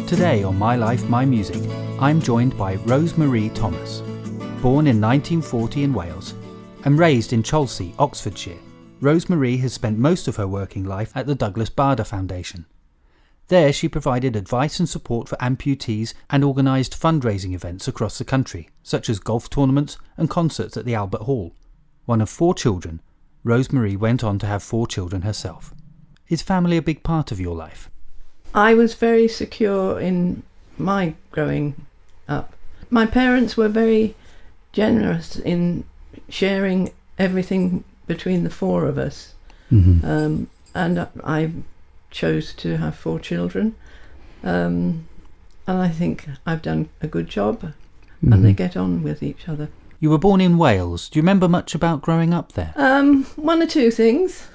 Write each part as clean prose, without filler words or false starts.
Today on My Life, My Music, I'm joined by Rosemarie Thomas. Born in 1940 in Wales and raised in Chelsea, Oxfordshire, Rosemarie has spent most of her working life at the Douglas Bader Foundation. There she provided advice and support for amputees and organised fundraising events across the country, such as golf tournaments and concerts at the Albert Hall. One of 4 children, Rosemarie went on to have 4 children herself. Is family a big part of your life? I was very secure in my growing up. My parents were very generous in sharing everything between the 4 of us. And I chose to have 4 children. And I think I've done a good job, and they get on with each other. You were born in Wales. Do you remember much about growing up there? 1 or 2 things.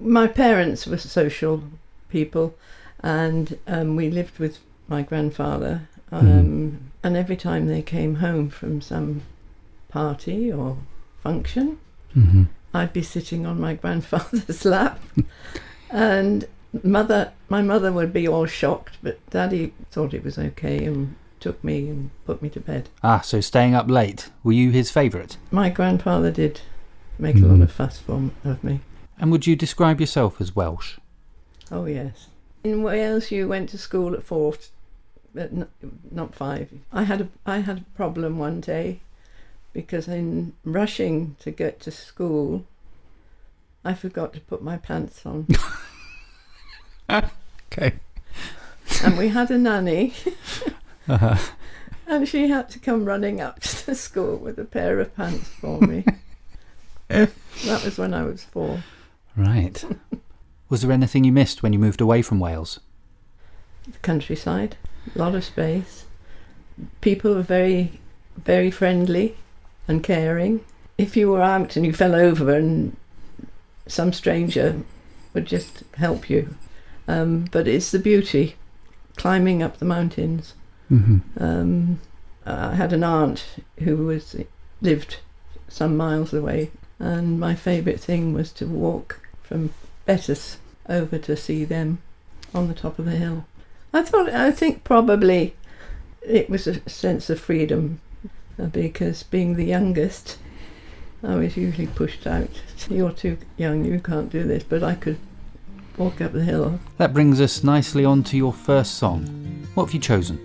My parents were social people, and we lived with my grandfather. And every time they came home from some party or function, I'd be sitting on my grandfather's lap, and my mother would be all shocked, but Daddy thought it was okay and took me and put me to bed. Ah, so staying up late. Were you his favourite? My grandfather did make a lot of fuss of me. And would you describe yourself as Welsh? Oh yes. In Wales you went to school at 4, but not 5. I had a problem one day because in rushing to get to school I forgot to put my pants on. Okay. And we had a nanny. And she had to come running up to the school with a pair of pants for me. That was when I was 4. Right. Was there anything you missed when you moved away from Wales? The countryside, a lot of space. People were very, very friendly and caring. If you were out and you fell over, and some stranger would just help you. But it's the beauty, climbing up the mountains. I had an aunt who lived some miles away, and my favourite thing was to walk from Bettis over to see them on the top of the hill. I think probably it was a sense of freedom, because being the youngest, I was usually pushed out. You're too young, you can't do this, but I could walk up the hill. That brings us nicely on to your first song. What have you chosen?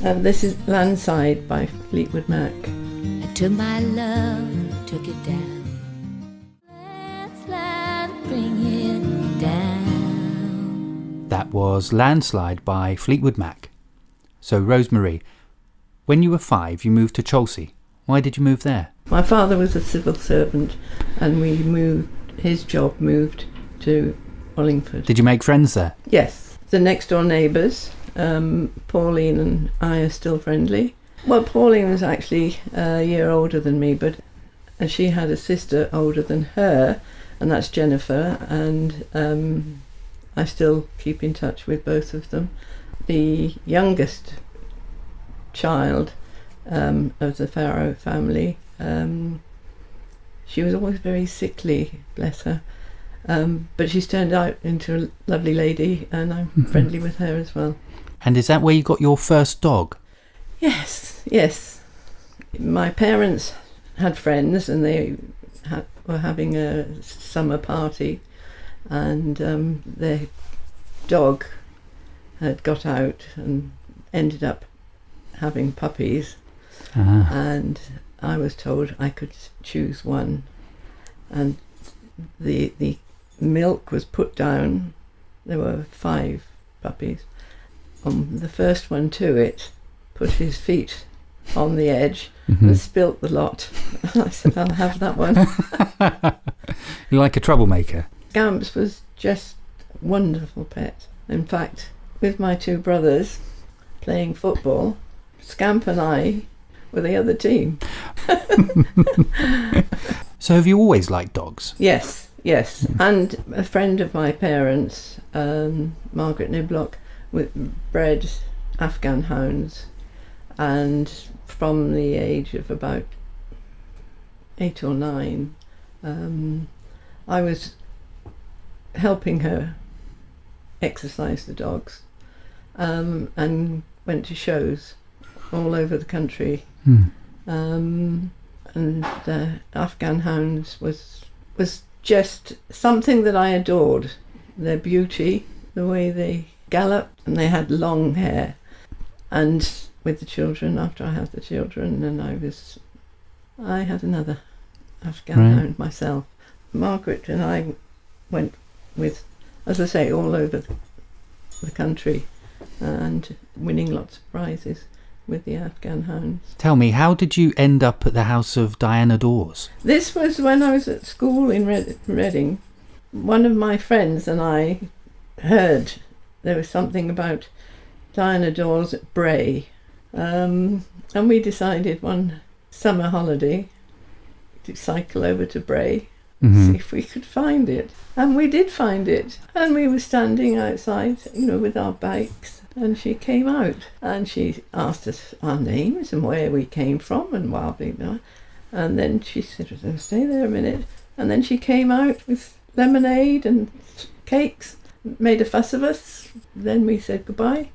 This is Landslide by Fleetwood Mac. I took my love, took it down. Landslide, bring it down. That was Landslide by Fleetwood Mac. So, Rosemarie, when you were 5, you moved to Chelsea. Why did you move there? My father was a civil servant, and his job moved to Wallingford. Did you make friends there? Yes. The next door neighbours, Pauline and I are still friendly. Well, Pauline was actually a year older than me, but she had a sister older than her, and that's Jennifer, and I still keep in touch with both of them. The youngest child of the Farrow family, she was always very sickly, bless her. But she's turned out into a lovely lady, and I'm friendly with her as well. And is that where you got your first dog? Yes. My parents had friends, and they were having a summer party, and their dog had got out and ended up having puppies. And I was told I could choose one, and the milk was put down. There were 5 puppies. The first one to it put his feet on the edge and spilt the lot. I said, I'll have that one. You're like a troublemaker. Scamps was just a wonderful pet. In fact, with my 2 brothers playing football, Scamp and I were the other team. So have you always liked dogs? Yes. And a friend of my parents, Margaret Niblock, bred Afghan hounds, and from the age of about 8 or 9, I was helping her exercise the dogs, and went to shows all over the country. And the Afghan hounds was just something that I adored. Their beauty, the way they galloped, and they had long hair. And with the children, after I had the children, and I had another Afghan hound myself. Margaret and I went with, as I say, all over the country and winning lots of prizes with the Afghan hounds. Tell me, how did you end up at the house of Diana Dawes? This was when I was at school in Reading. One of my friends and I heard there was something about Diana Dawes at Bray, and we decided one summer holiday to cycle over to Bray, see if we could find it. And we did find it, and we were standing outside, with our bikes, and she came out and she asked us our names and where we came from and blah, blah, blah. And then she said, "Oh, stay there a minute," and then she came out with lemonade and cakes, made a fuss of us. Then we said goodbye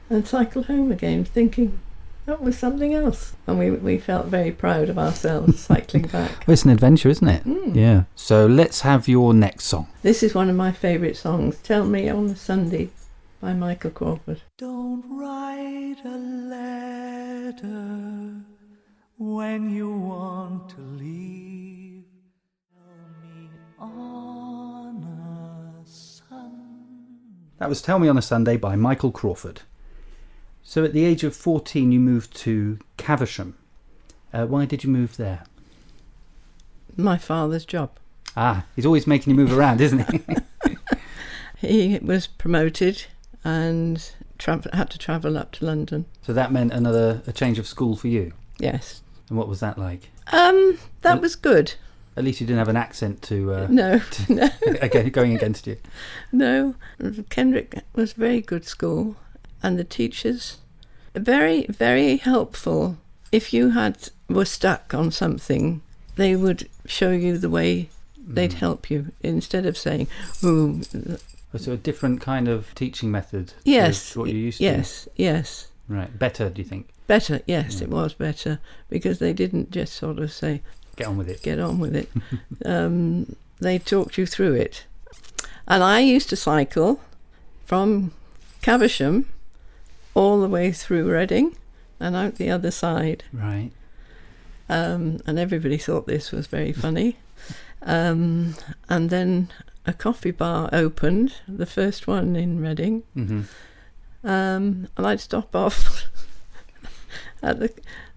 and cycled home again, thinking that was something else. And we felt very proud of ourselves cycling back. Well, it's an adventure, isn't it? Yeah. So let's have your next song. This is one of my favourite songs, Tell Me on a Sunday by Michael Crawford. Don't write a letter when you want to leave. Tell me on a Sunday. That was Tell Me on a Sunday by Michael Crawford. So at the age of 14 you moved to Caversham. Why did you move there? My father's job. Ah, he's always making you move around, isn't he? He was promoted and had to travel up to London. So that meant a change of school for you? Yes. And what was that like? That was good. At least you didn't have an accent to... No. going against you. No. Kendrick was a very good school. And the teachers, very, very helpful. If you were stuck on something, they would show you the way. They'd help you instead of saying, "Ooh." So a different kind of teaching method. Yes. To what you used to. Yes. Right. Better, do you think? Better. Yes, It was better because they didn't just sort of say, "Get on with it." Get on with it. They talked you through it. And I used to cycle from Caversham all the way through Reading and out the other side. Right. And everybody thought this was very funny. And then a coffee bar opened, the first one in Reading. And I'd stop off at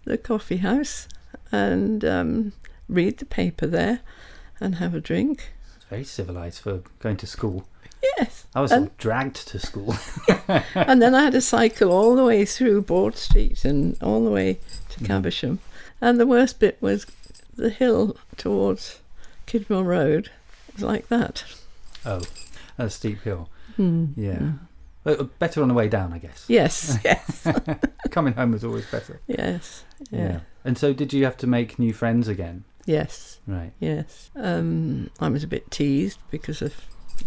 the coffee house and read the paper there and have a drink. It's very civilised for going to school. Yes. I was sort of dragged to school. And then I had to cycle all the way through Broad Street and all the way to Caversham. And the worst bit was the hill towards Kidmore Road. It was like that. Oh, a steep hill. Yeah. Well, better on the way down, I guess. Yes. Coming home was always better. Yes. Yeah. And so did you have to make new friends again? Yes. Right. Yes. I was a bit teased because of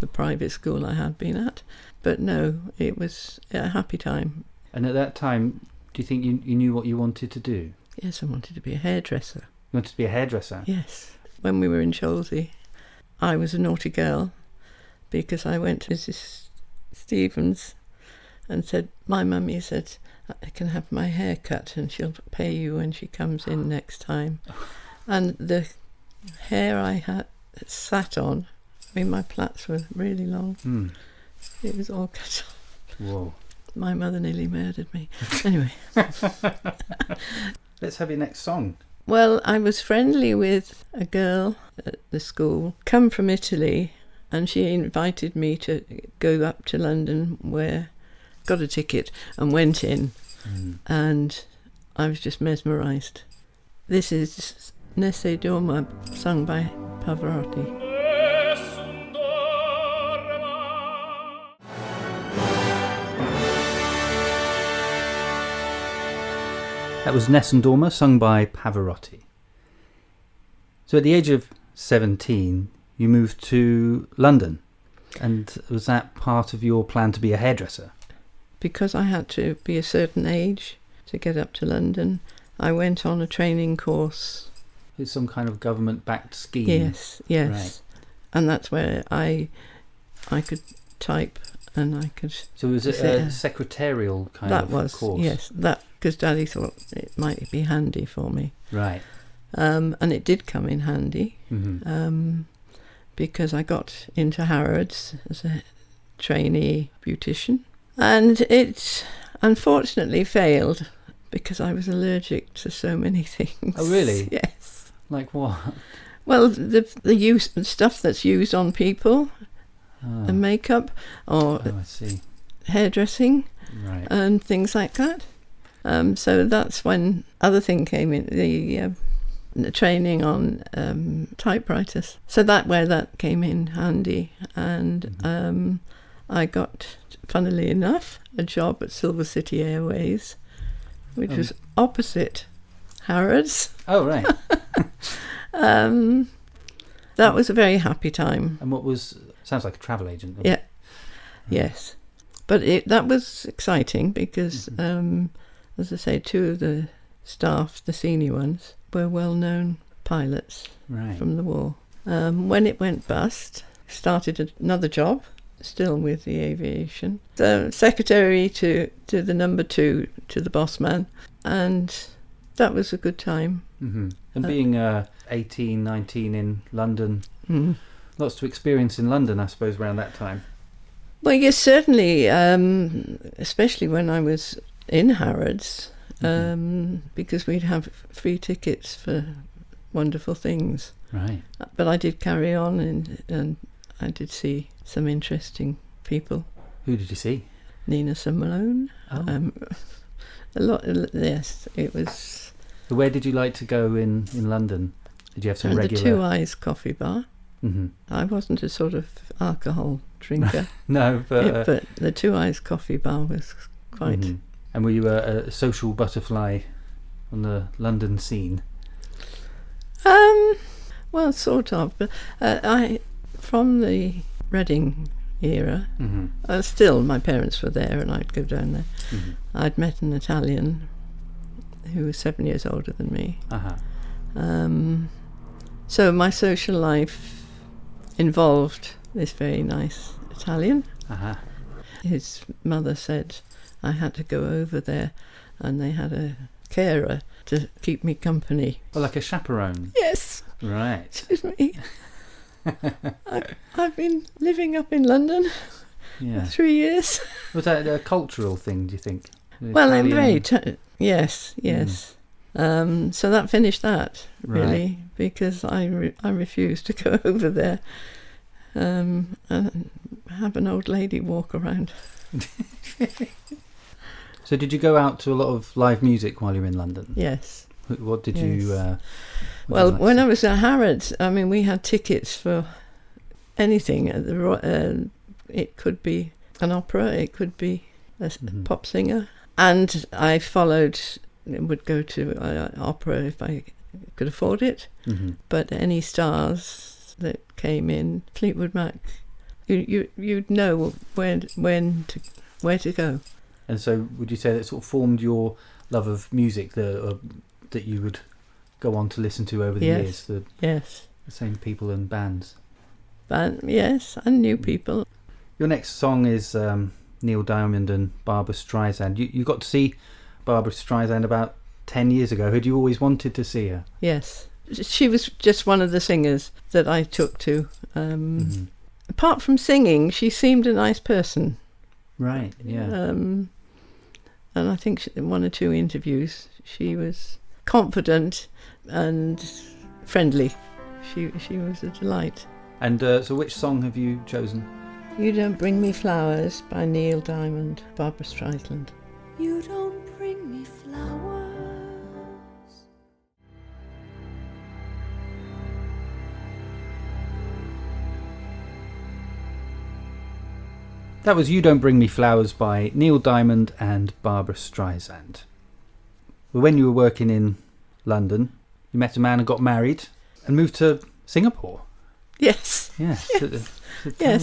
the private school I had been at. But no, it was a happy time. And at that time, do you think you knew what you wanted to do? Yes, I wanted to be a hairdresser. You wanted to be a hairdresser? Yes. When we were in Cholsey, I was a naughty girl because I went to Mrs. Stevens and said, my mummy said, I can have my hair cut and she'll pay you when she comes in next time. And the hair I had sat on, my plaits were really long. It was all cut off. Whoa. My mother nearly murdered me. Anyway. Let's have your next song. Well, I was friendly with a girl at the school, come from Italy, and she invited me to go up to London, where got a ticket and went in, and I was just mesmerised. This is Nessun Dorma, sung by Pavarotti. That was Nessun Dorma, sung by Pavarotti. So at the age of 17, you moved to London. And was that part of your plan to be a hairdresser? because I had to be a certain age to get up to London, I went on a training course. It's some kind of government-backed scheme. Yes. Right. And that's where I could type and I could... So was it a secretarial kind of course? Yes, because Daddy thought it might be handy for me. Right. And it did come in handy, because I got into Harrods as a trainee beautician. And it unfortunately failed because I was allergic to so many things. Oh, really? Yes. Like what? Well, the stuff that's used on people, and makeup, or I see. hairdressing, Right. and things like that. So that's when other thing came in, the training on typewriters. So where that came in handy, and I got, funnily enough, a job at Silver City Airways, which was opposite Harrods. Oh, right. That was a very happy time. And what was... Sounds like a travel agent. Yeah. Yes. But that was exciting because, as I say, two of the staff, the senior ones, were well-known pilots from the war. When it went bust, started another job, still with the aviation. So secretary to the number 2, to the boss man. And that was a good time. Mm-hmm. And being 18, 19 in London... Lots to experience in London, I suppose, around that time. Well, yes, certainly, especially when I was in Harrods, because we'd have free tickets for wonderful things. Right. But I did carry on, and I did see some interesting people. Who did you see? Nina Simone. Oh. A lot. Yes, it was. Where did you like to go in London? Did you have some regular? The Two Eyes Coffee Bar. Mm-hmm. I wasn't a sort of alcohol drinker. No, but the Two Eyes Coffee Bar was quite. Mm-hmm. And were you a social butterfly on the London scene? Well, sort of. But I, from the Reading era, still my parents were there, and I'd go down there. Mm-hmm. I'd met an Italian who was 7 years older than me. So my social life involved this very nice Italian. His mother said I had to go over there, and they had a carer to keep me company. Oh, like a chaperone? Yes. Right. Excuse me. I've been living up in London for 3 years. Was that a cultural thing, do you think? Well, I'm very... yes. So that finished that, really, because I refused to go over there and have an old lady walk around. So did you go out to a lot of live music while you were in London? Yes. What did you... well, when I was at Harrods, I mean, we had tickets for anything. It could be an opera, it could be a pop singer. And I would go to opera if I could afford it. But any stars that came in, Fleetwood Mac, you'd know where to go. And so would you say that sort of formed your love of music that you would go on to listen to over the years? Yes. The same people and bands? Yes, and new people. Your next song is Neil Diamond and Barbra Streisand. You got to see Barbra Streisand about 10 years ago. Had you always wanted to see her? Yes. She was just one of the singers that I took to. Apart from singing, she seemed a nice person. Right, yeah. And I think in 1 or 2 interviews, she was confident and friendly. She was a delight. And so which song have you chosen? You Don't Bring Me Flowers by Neil Diamond, Barbra Streisand. You don't bring me flowers. That was You Don't Bring Me Flowers by Neil Diamond and Barbra Streisand. Well, when you were working in London, you met a man and got married and moved to Singapore. Yes. Yes. So tell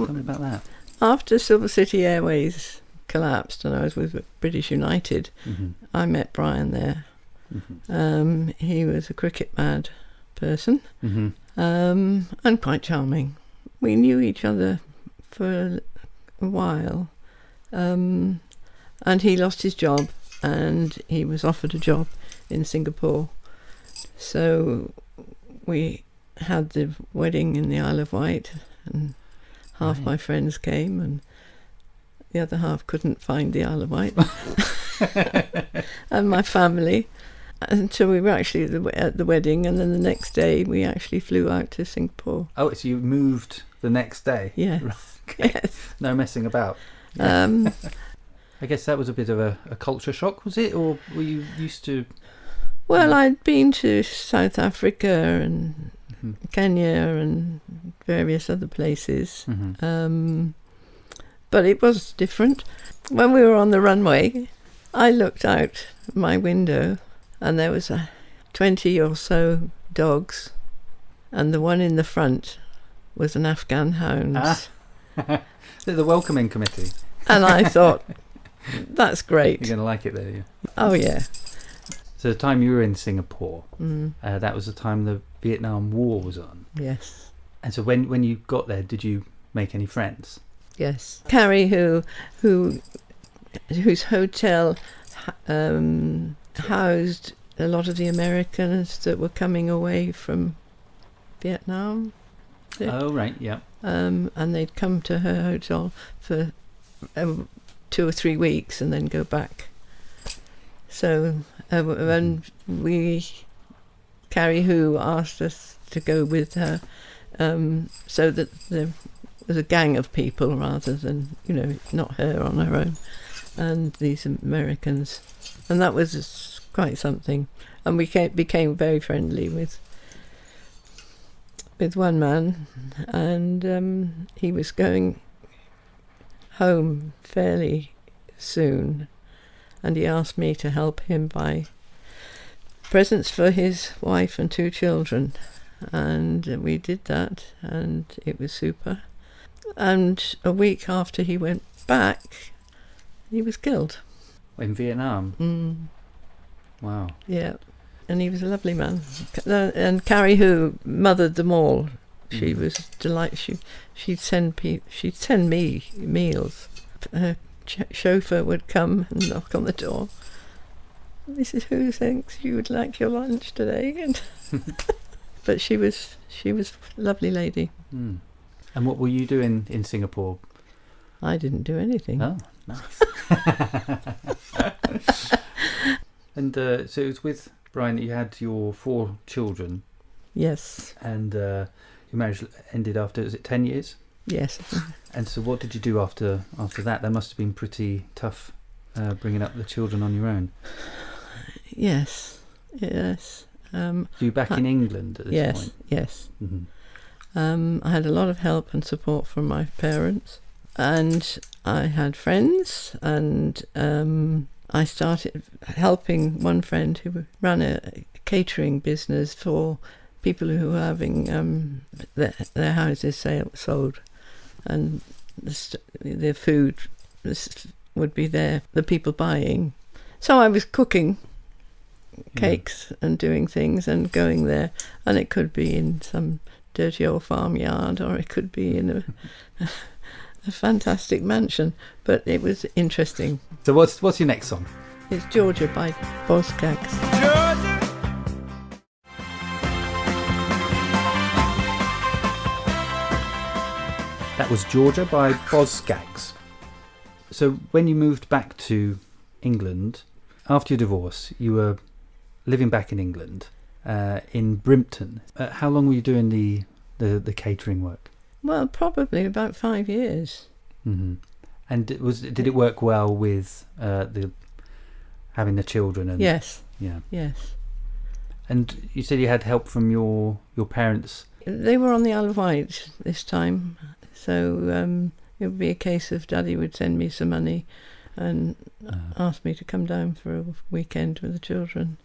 me about that. After Silver City Airways collapsed and I was with British United, I met Brian there. He was a cricket mad person, and quite charming. We knew each other for a while, and he lost his job and he was offered a job in Singapore. So we had the wedding in the Isle of Wight, and half my friends came and the other half couldn't find the Isle of Wight. And my family. And so we were actually at the wedding, and then the next day we actually flew out to Singapore. Oh, so you moved the next day? Yes. Okay. Yes. No messing about. I guess that was a bit of a culture shock, was it? Or were you used to... Well, I'd been to South Africa and Kenya and various other places. But it was different. When we were on the runway, I looked out my window and there was 20 or so dogs, and the one in the front was an Afghan hound. The welcoming committee. And I thought, that's great. You're going to like it there, yeah. Oh, yeah. So the time you were in Singapore, that was the time the Vietnam War was on. Yes. And so when you got there, did you make any friends? Yes. Carrie, whose hotel housed a lot of the Americans that were coming away from Vietnam. Oh, right, yeah. And they'd come to her hotel for 2 or 3 weeks and then go back. So, and Carrie, who asked us to go with her, so that there was a gang of people rather than, not her on her own, and these Americans. And that was quite something. And we became very friendly with one man, and he was going home fairly soon, and he asked me to help him buy presents for his wife and 2 children, and we did that, and it was super. And a week after he went back, he was killed. In Vietnam? Wow. Yeah. And he was a lovely man. And Carrie, who mothered them all, she was delighted. She'd send me meals. Her chauffeur would come and knock on the door. This is who thinks you would like your lunch today. And but she was a lovely lady. And what were you doing in Singapore? I didn't do anything. Oh, nice. And so it was with Brian that you had your 4 children. Yes. And your marriage ended after, was it 10 years? Yes. And so what did you do after that? That must have been pretty tough, bringing up the children on your own. Yes. So you back in England at this point? Yes. I had a lot of help and support from my parents, and I had friends, and I started helping one friend who ran a catering business for people who were having their houses sold, and the food would be there, the people buying. So I was cooking cakes and doing things and going there, and it could be in some dirty old farmyard, or it could be in a fantastic mansion, but it was interesting. So what's your next song? It's Georgia by Boz Scaggs. That was Georgia by Boz Scaggs. So when you moved back to England, after your divorce, you were living back in England, in Brimpton. How long were you doing the catering work? Well, probably about 5 years. And did it work well with having the children? And, yes. Yeah. Yes. And you said you had help from your parents. They were on the Isle of Wight this time, so it would be a case of Daddy would send me some money and ask me to come down for a weekend with the children.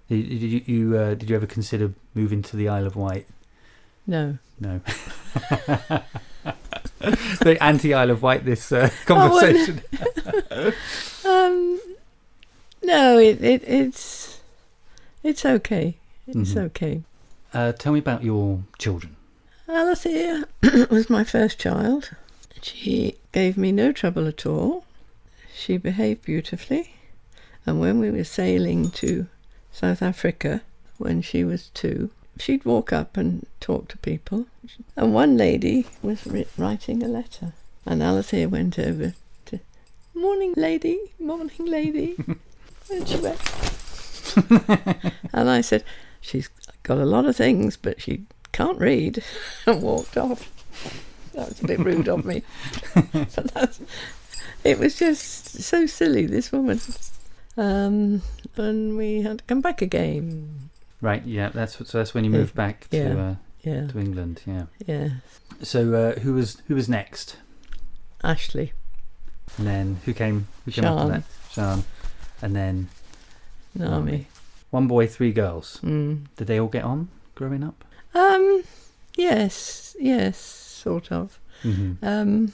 Did you ever consider moving to the Isle of Wight? No. Very anti-Isle of Wight, this conversation. No, it's okay. It's okay. Tell me about your children. Alethea was my first child. She gave me no trouble at all. She behaved beautifully. And when we were sailing to South Africa, when she was 2, she'd walk up and talk to people. And one lady was writing a letter. And Alethea went over to, morning lady. And she went. And I said, she's got a lot of things, but she can't read, and walked off. That was a bit rude of me. But it was just so silly, this woman. And we had to come back again. Right, yeah, that's when you moved back to England, yeah. Yeah. So who was next? Ashley. And then who came after that? Sian. And then Nami. 1 boy, 3 girls. Mm. Did they all get on growing up? Yes, sort of. Mm-hmm.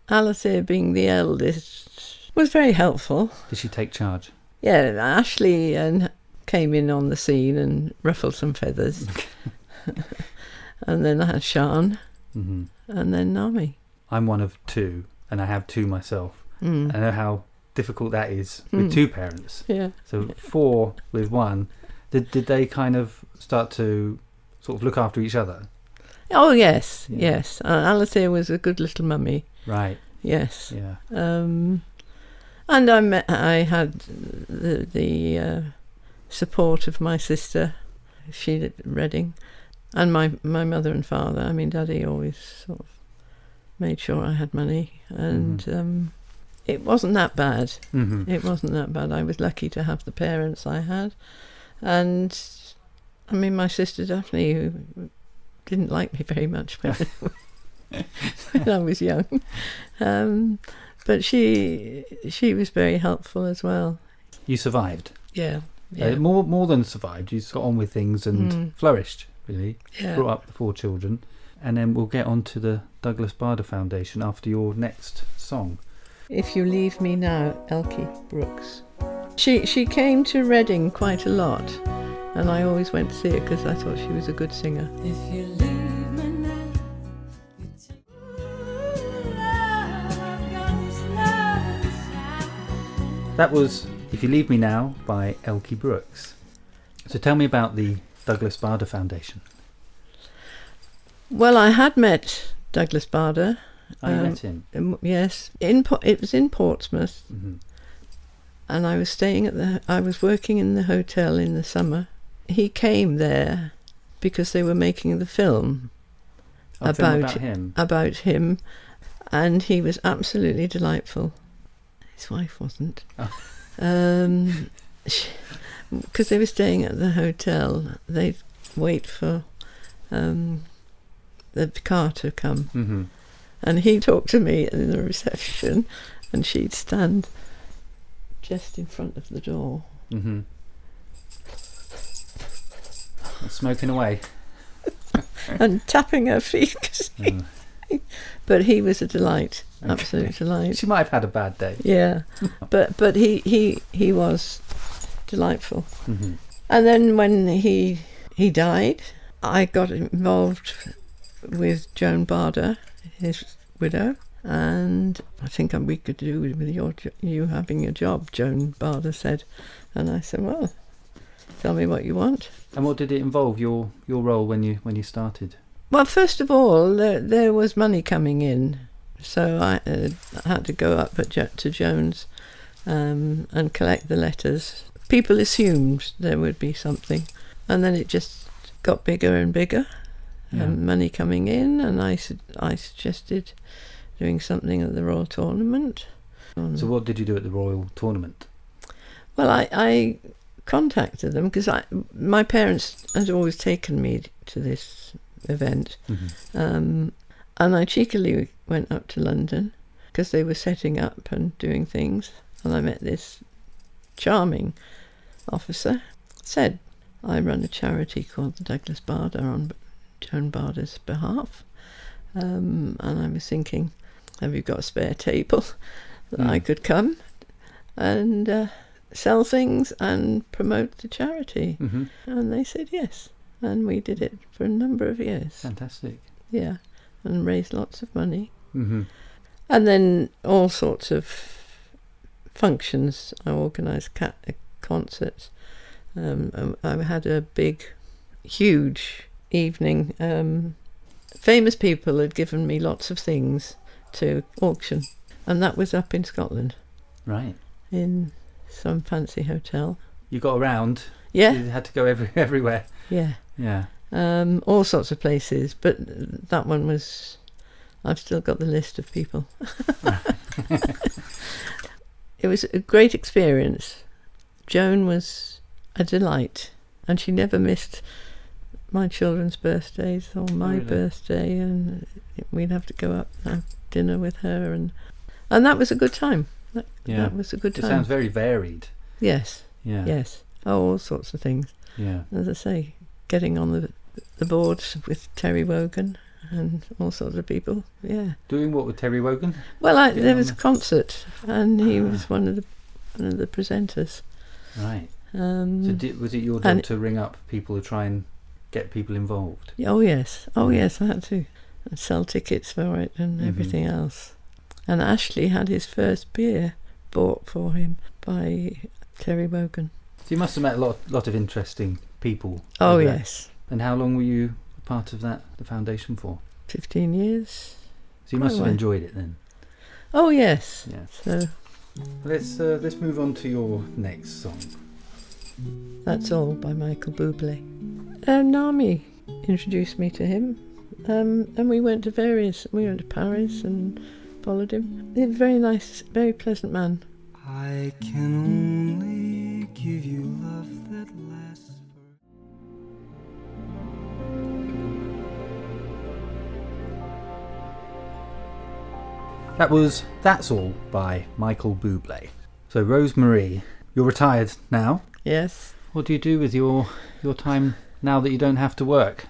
Alethea, being the eldest, was very helpful. Did she take charge? Yeah, Ashley came in on the scene and ruffled some feathers. And then I had Sian, and then Nami. I'm one of 2, and I have 2 myself. Mm. I know how difficult that is with 2 parents. Yeah. So 4 with 1. Did they kind of start to sort of look after each other? Oh yes, Yeah. yes. Alethea was a good little mummy. Right. Yes. Yeah. And I had the support of my sister. She lived in Reading, and my mother and father. I mean, Daddy always sort of made sure I had money, and it wasn't that bad. Mm-hmm. It wasn't that bad. I was lucky to have the parents I had, and I mean, my sister Daphne, who didn't like me very much when I was young, but she was very helpful as well. You survived. Yeah. More than survived. You got on with things and flourished, really. Yeah. Brought up the 4 children. And then we'll get on to the Douglas Bader Foundation after your next song. If You Leave Me Now, Elkie Brooks. She came to Reading quite a lot, and I always went to see her because I thought she was a good singer. If you leave me now, you take I've got this love inside. That was If You Leave Me Now by Elkie Brooks. So tell me about the Douglas Bader Foundation. Well, I had met Douglas Bader. I met him. Yes, it was in Portsmouth, Mm-hmm. and I was working in the hotel in the summer. He came there because they were making the film about him, and he was absolutely delightful. His wife wasn't, because they were staying at the hotel. They'd wait for the car to come. Mm-hmm. And he talked to me in the reception, and she'd stand just in front of the door. Mm-hmm. Smoking away. And tapping her feet. But he was a delight, absolute delight. She might have had a bad day. Yeah, but he was delightful. Mm-hmm. And then when he died, I got involved with Joan Bader, his widow, and I think we could do with you having a job, Joan Bader said. And I said, well, tell me what you want. And what did it involve, your role when you started? Well, first of all, there was money coming in, so I had to go up to Joan's and collect the letters. People assumed there would be something, and then it just got bigger and bigger. Money coming in, and I suggested doing something at the Royal Tournament. So what did you do at the Royal Tournament? Well, I contacted them because my parents had always taken me to this event, and I cheekily went up to London because they were setting up and doing things, and I met this charming officer. Said, I run a charity called the Douglas Bader on Joan Bader's behalf, and I was thinking, have you got a spare table that I could come and sell things and promote the charity? Mm-hmm. And they said yes. And we did it for a number of years. Fantastic. Yeah, and raised lots of money. Mm-hmm. And then all sorts of functions. I organised concerts. I had a big, huge evening. Famous people had given me lots of things to auction, and that was up in Scotland, Right. in some fancy hotel. You got around. Yeah, You had to go everywhere. yeah. Yeah. All sorts of places, but that one was... I've still got the list of people. It was a great experience. Joan was a delight, and she never missed my children's birthdays or my Really? birthday, and we'd have to go up and have dinner with her, and that was a good time. That was a good It time. sounds very varied. Yes, Yeah. yes. Oh, all sorts of things. Yeah. As I say, getting on the boards with Terry Wogan and all sorts of people. Yeah. Doing what with Terry Wogan? Well, Getting there on was a the- concert, and he was one of the presenters. Right. So Um, was it your job and- to ring up people to try and get people involved? oh yes, Mm. yes, I had to sell tickets for it and Mhm. everything else. And Ashley had his first beer bought for him by Terry Wogan. So you must have met a lot of interesting people. Oh with that. yes, And how long were you part of the foundation for? 15 years. So you must Quite a have while. enjoyed it then. Oh yes. Yeah. So Let's move on to your next song. that's all by Michael Buble. Nami introduced me to him, and we went to Paris and followed him. He's a very nice, very pleasant man. I can only give you love that lasts That was That's All by Michael Buble. So Rosemarie, you're retired now. Yes. What do you do with your time now that you don't have to work?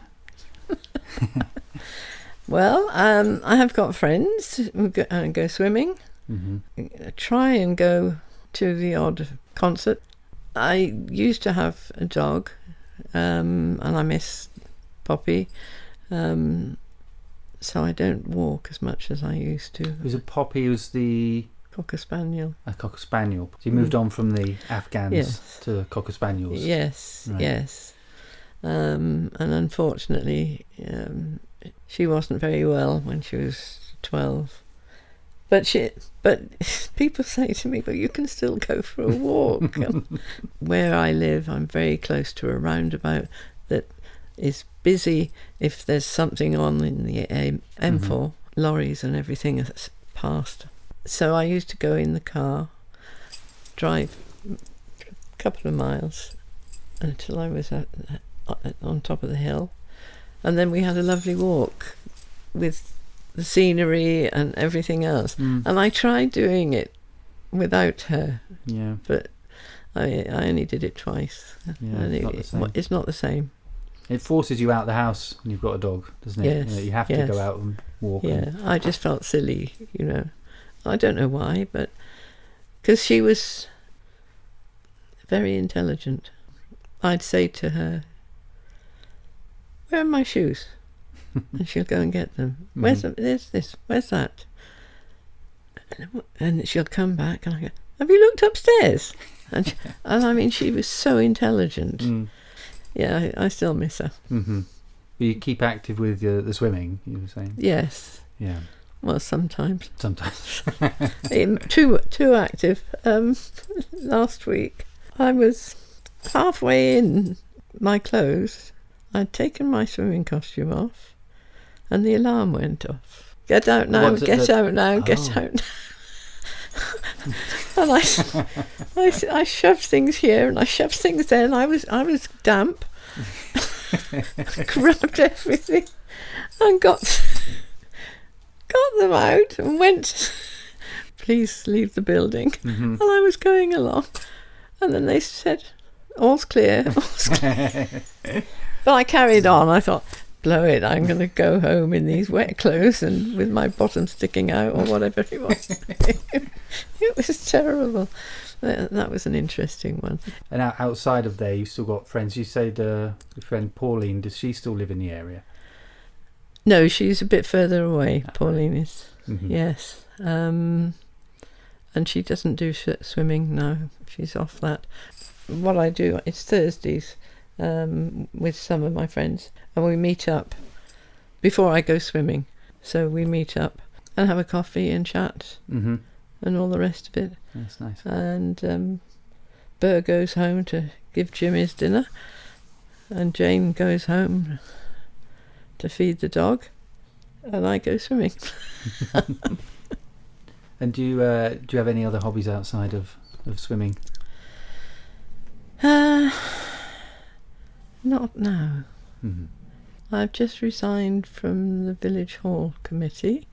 Well, I have got friends who go swimming. Mm-hmm. I try and go to the odd concert. I used to have a dog, and I miss Poppy, so I don't walk as much as I used to. It was a Poppy, was the Cocker Spaniel. a Cocker Spaniel. So you moved on from the Afghans Yes. to Cocker Spaniels. Yes, Right. yes. And unfortunately, she wasn't very well when she was 12. But people say to me, but you can still go for a walk. Where I live, I'm very close to a roundabout that is busy if there's something on in the M4, lorries and everything that's passed. So I used to go in the car, drive a couple of miles until I was on top of the hill, and then we had a lovely walk with the scenery and everything else. And I tried doing it without her, Yeah. but I only did it twice. Yeah, And it's not the same. it's not the same. It forces you out the house when you've got a dog, doesn't it? Yes, You know, you have to yes. go out and walk. Yeah, I just felt silly, I don't know why, but because she was very intelligent. I'd say to her, "Where are my shoes?" And she'll go and get them. Where's this? Where's that? And she'll come back and I go, "Have you looked upstairs?" And I mean, she was so intelligent. Mm. Yeah, I still miss her. Mm-hmm. But you keep active with the swimming, you were saying? Yes. Yeah, Well, sometimes. sometimes. Too active. Last week I was halfway in my clothes. I'd taken my swimming costume off and the alarm went off. Get out now, What's it get that- out now, get Oh. out now. And I shoved things here and I shoved things there, and I was damp. Grabbed everything and got them out and went, "Please leave the building." Mhm. And I was going along, and then they said, "All's clear, all's clear." But I carried on. I thought, blow it, I'm going to go home in these wet clothes and with my bottom sticking out or whatever it was. It was terrible. That was an interesting one. And outside of there, you've still got friends. You said your friend Pauline, does she still live in the area? No, she's a bit further away. Pauline is, Mhm. yes. And she doesn't do swimming, no. She's off that. What I do, it's Thursdays with some of my friends, and we meet up before I go swimming. So we meet up and have a coffee and chat Mm-hmm. and all the rest of it. That's nice. And Burr goes home to give Jim his dinner, and Jane goes home to feed the dog, and I go swimming. And do you have any other hobbies outside of swimming? Not now. Mm-hmm. I've just resigned from the village hall committee.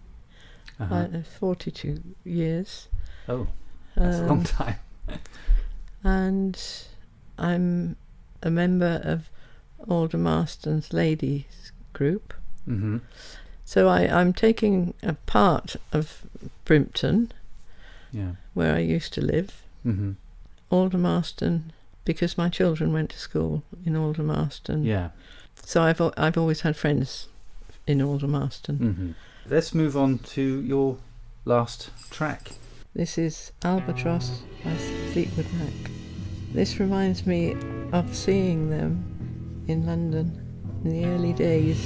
Uh-huh. 42 years. Oh, that's a long time. And I'm a member of Aldermaston's ladies group. Mm-hmm. So I'm taking a part of Brimpton, Yeah. where I used to live. Mm-hmm. Aldermaston, because my children went to school in Aldermaston. Yeah. So I've always had friends in Aldermaston. Mm-hmm. Let's move on to your last track. This is Albatross by Fleetwood Mac. This reminds me of seeing them in London in the early days.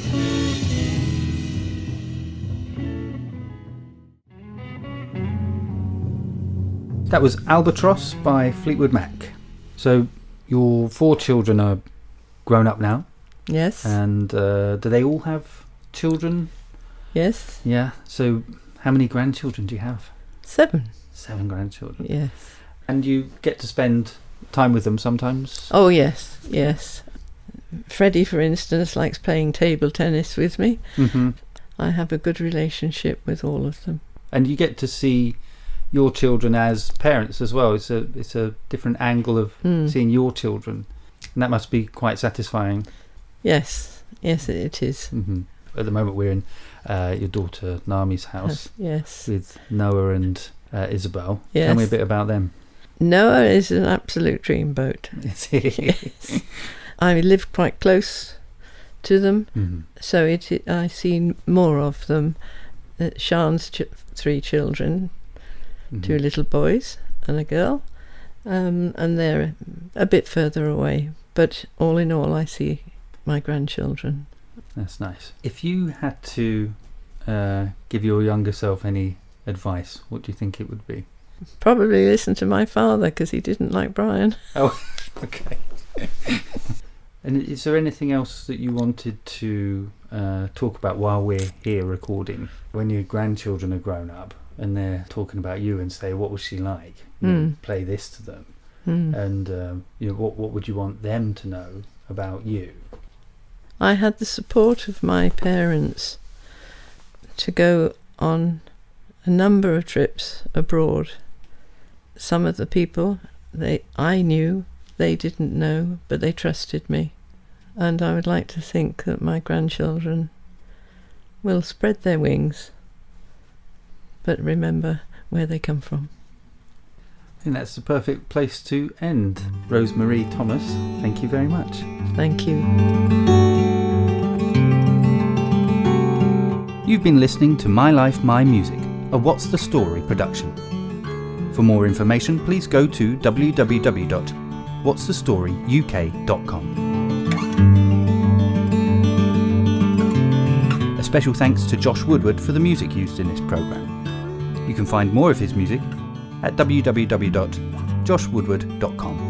That was Albatross by Fleetwood Mac. So your 4 children are grown up now, Yes, and do they all have children? yes, Yeah. So how many grandchildren do you have? 7, 7 grandchildren. yes. And you get to spend time with them sometimes? Oh yes, yes. Freddie, for instance, likes playing table tennis with me. Mm-hmm. I have a good relationship with all of them. And you get to see your children as parents as well. It's a different angle of seeing your children, and that must be quite satisfying. Yes, yes, it is. Mm-hmm. At the moment we're in your daughter Nami's house Yes. with Noah and Isabel. Yes. Tell me a bit about them. Noah is an absolute dreamboat. Yes. I live quite close to them, Mm-hmm. so I see more of them. Sian's 3 children, Mm-hmm. 2 little boys and a girl, and they're a bit further away. But all in all, I see my grandchildren. That's nice. If you had to give your younger self any advice, what do you think it would be? Probably listen to my father, because he didn't like Brian. Oh, okay. And is there anything else that you wanted to talk about while we're here recording? When your grandchildren are grown up and they're talking about you and say, what was she like? You know, play this to them. And you know, what would you want them to know about you? I had the support of my parents to go on a number of trips abroad. Some of the people I knew, they didn't know, but they trusted me. And I would like to think that my grandchildren will spread their wings, but remember where they come from. I think that's the perfect place to end. Rosemarie Thomas, thank you very much. Thank you. You've been listening to My Life, My Music, a What's the Story production. For more information, please go to www.whatsthestoryuk.com. A special thanks to Josh Woodward for the music used in this programme. You can find more of his music at www.joshwoodward.com.